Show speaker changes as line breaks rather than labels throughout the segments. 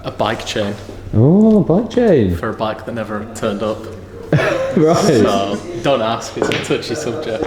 A bike chain
Oh, bike chain.
for a bike that never turned up.
Right.
So don't ask, it's a touchy subject.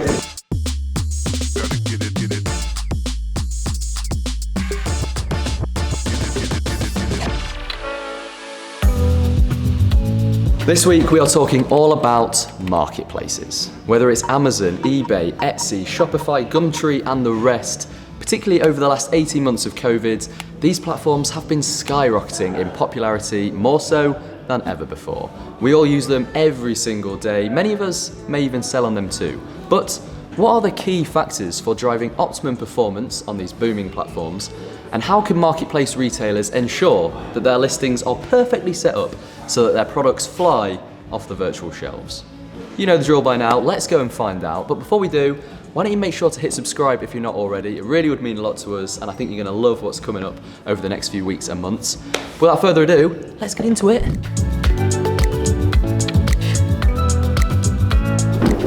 This week we are talking all about marketplaces. Whether it's Amazon, eBay, Etsy, Shopify, Gumtree and the rest, particularly over the last 18 months of COVID, these platforms have been skyrocketing in popularity, more so than ever before. We all use them every single day. Many of us may even sell on them too. But what are the key factors for driving optimum performance on these booming platforms? And how can marketplace retailers ensure that their listings are perfectly set up so that their products fly off the virtual shelves? You know the drill by now, let's go and find out. But before we do, why don't you make sure to hit subscribe if you're not already? It really would mean a lot to us, and I think you're gonna love what's coming up over the next few weeks and months. Without further ado, let's get into it.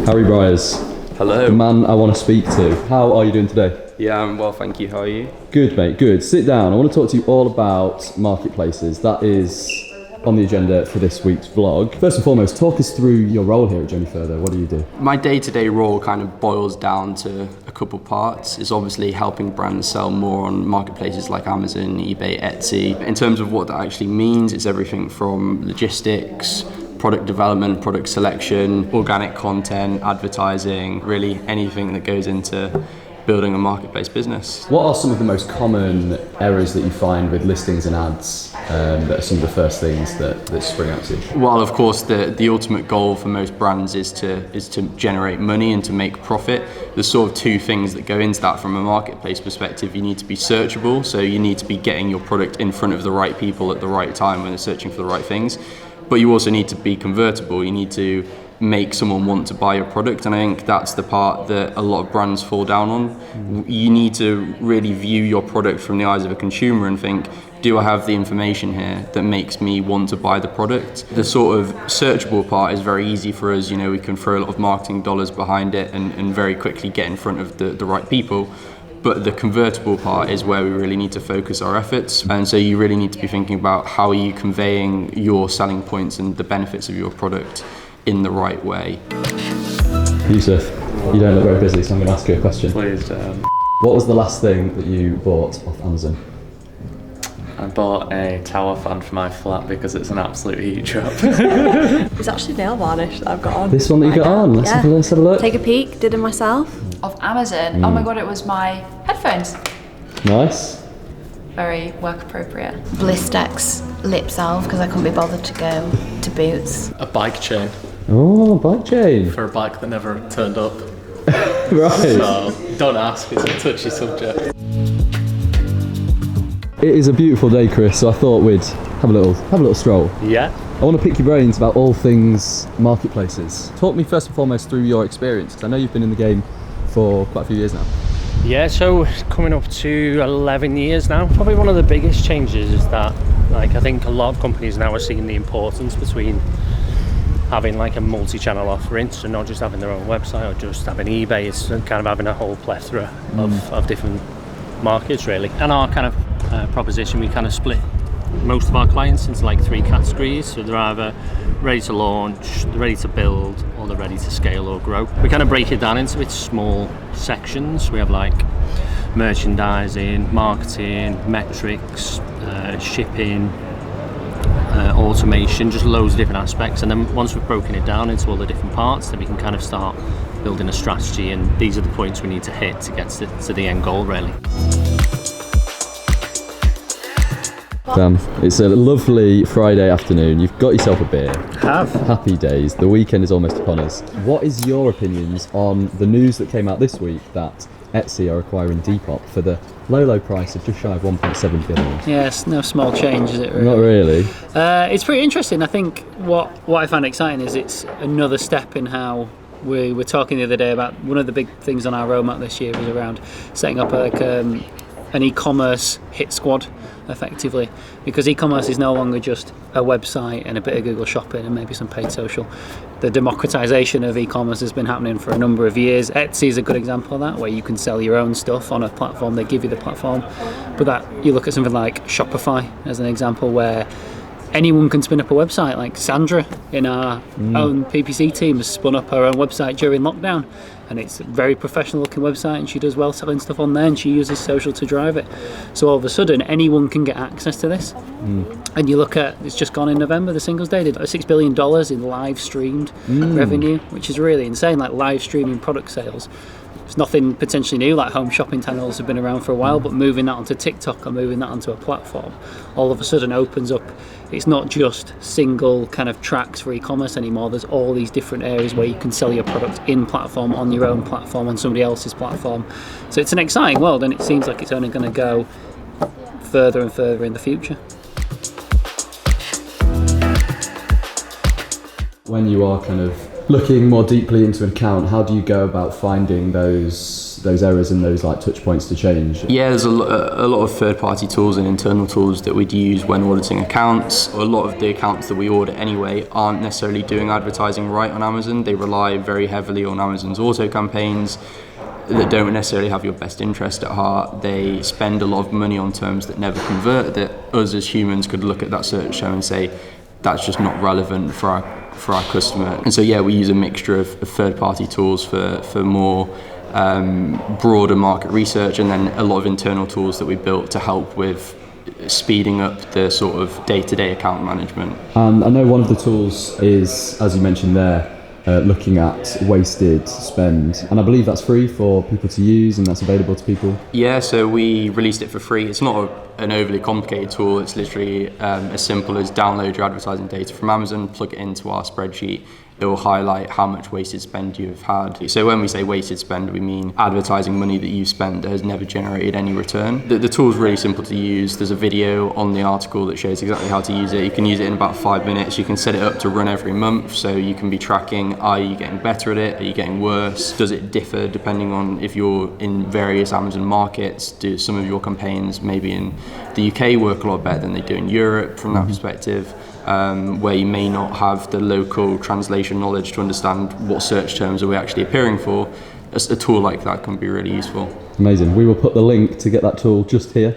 Harry Briers.
Hello.
The man I want to speak to. How are you doing today?
Yeah, I'm well, thank you. How are you?
Good, mate, good. Sit down. I want to talk to you all about marketplaces. That is on the agenda for this week's vlog. First and foremost, talk us through your role here at Journey Further. What do you do?
My day-to-day role kind of boils down to a couple parts. It's obviously helping brands sell more on marketplaces like Amazon, eBay, Etsy. In terms of what that actually means, it's everything from logistics, product development, product selection, organic content, advertising, really anything that goes into building a marketplace business.
What are some of the most common errors that you find with listings and ads that are some of the first things that spring out to you?
Well, of course, the ultimate goal for most brands is to generate money and to make profit. There's sort of two things that go into that from a marketplace perspective. You need to be searchable, so you need to be getting your product in front of the right people at the right time when they're searching for the right things. But you also need to be convertible. You need to make someone want to buy your product, and I think that's the part that a lot of brands fall down on. You need to really view your product from the eyes of a consumer and think, do I have the information here that makes me want to buy the product? The sort of searchable part is very easy for us. You know, we can throw a lot of marketing dollars behind it and very quickly get in front of the right people. But the convertible part is where we really need to focus our efforts. And so you really need to be thinking about how are you conveying your selling points and the benefits of your product in the right way.
Yusuf, you don't look very busy, so I'm going to ask you a question.
Please,
What was the last thing that you bought off Amazon?
I bought a tower fan for my flat because it's an absolute heat trap.
It's actually nail varnish that I've got on.
This one that you got on? Let's have a look.
Take a peek, did it myself.
Of Amazon. Oh my god, it was my headphones.
Nice.
Very work appropriate.
Blistex lip salve because I couldn't be bothered to go to Boots.
A bike chain
Oh, bike chain.
for a bike that never turned up.
Right.
So don't ask, it's a touchy subject.
It is a beautiful day, Chris, so I thought we'd have a little stroll.
Yeah.
I want to pick your brains about all things marketplaces. Talk me first and foremost through your experience, because I know you've been in the game for quite a few years now.
Yeah, so coming up to 11 years now. Probably one of the biggest changes is that, like, I think a lot of companies now are seeing the importance between having like a multi-channel offering, so not just having their own website or just having eBay, it's kind of having a whole plethora of different markets really. And our kind of proposition, we kind of split most of our clients into like three categories. So they're either ready to launch, they're ready to build, or they're ready to scale or grow. We kind of break it down into its small sections. We have like merchandising, marketing, metrics, shipping, automation, just loads of different aspects. And then once we've broken it down into all the different parts, then we can kind of start building a strategy, and these are the points we need to hit to get to the end goal really.
Dan, it's a lovely Friday afternoon. You've got yourself a beer.
Have.
Happy days. The weekend is almost upon us. What is your opinions on the news that came out this week that Etsy are acquiring Depop for the low price of just shy of 1.7 billion?
Yes, no small change, is it really?
Not really.
It's pretty interesting. I think what I find exciting is it's another step in how we were talking the other day about one of the big things on our roadmap this year was around setting up like an e-commerce hit squad, effectively, because e-commerce is no longer just a website and a bit of Google Shopping and maybe some paid social. The democratization of e-commerce has been happening for a number of years. Etsy is a good example of that, where you can sell your own stuff on a platform, they give you the platform. But that you look at something like Shopify as an example, where anyone can spin up a website. Like Sandra in our own PPC team has spun up her own website during lockdown, and it's a very professional looking website, and she does well selling stuff on there, and she uses social to drive it. So all of a sudden anyone can get access to this. And you look at, it's just gone in November, the Singles Day did $6 billion in live streamed revenue, which is really insane. Like live streaming product sales, it's nothing potentially new. Like home shopping channels have been around for a while, but moving that onto TikTok or moving that onto a platform all of a sudden opens up. It's not just single kind of tracks for e-commerce anymore. There's all these different areas where you can sell your product in platform, on your own platform, on somebody else's platform. So it's an exciting world, and it seems like it's only going to go further and further in the future.
When you are kind of looking more deeply into an account, how do you go about finding those errors and those like touch points to change?
Yeah, there's a lot of third-party tools and internal tools that we'd use when auditing accounts. A lot of the accounts that we audit anyway aren't necessarily doing advertising right on Amazon. They rely very heavily on Amazon's auto campaigns that don't necessarily have your best interest at heart. They spend a lot of money on terms that never convert, that us as humans could look at that search term and say, that's just not relevant for our customer. And so yeah, we use a mixture of third-party tools for more broader market research, and then a lot of internal tools that we built to help with speeding up the sort of day-to-day account management.
And I know one of the tools is, as you mentioned there, looking at wasted spend, and I believe that's free for people to use and that's available to people.
Yeah, so we released it for free. It's not an overly complicated tool. It's literally as simple as download your advertising data from Amazon, plug it into our spreadsheet. It will highlight how much wasted spend you've had. So when we say wasted spend, we mean advertising money that you've spent that has never generated any return. The tool is really simple to use. There's a video on the article that shows exactly how to use it. You can use it in about 5 minutes. You can set it up to run every month, so you can be tracking, are you getting better at it? Are you getting worse? Does it differ depending on if you're in various Amazon markets? Do some of your campaigns maybe in the UK work a lot better than they do in Europe from that perspective? Where you may not have the local translation knowledge to understand what search terms are we actually appearing for, a tool like that can be really useful.
Amazing. We will put the link to get that tool just here.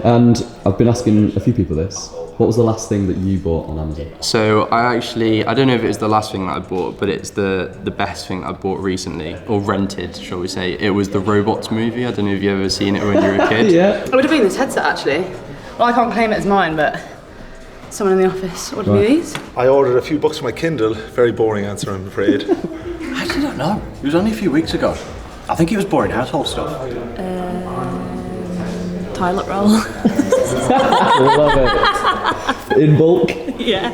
And I've been asking a few people this. What was the last thing that you bought on Amazon?
So I don't know if it was the last thing that I bought, but it's the best thing that I bought recently, or rented, shall we say. It was the Robots movie. I don't know if you've ever seen it when you were a kid.
Yeah.
It would have been this headset actually. Well, I can't claim it as mine, but someone in the office ordered me these.
I ordered a few books for my Kindle. Very boring answer, I'm afraid.
I actually don't know. It was only a few weeks ago. I think it was boring household stuff.
Toilet roll.
Love it. In bulk?
Yeah.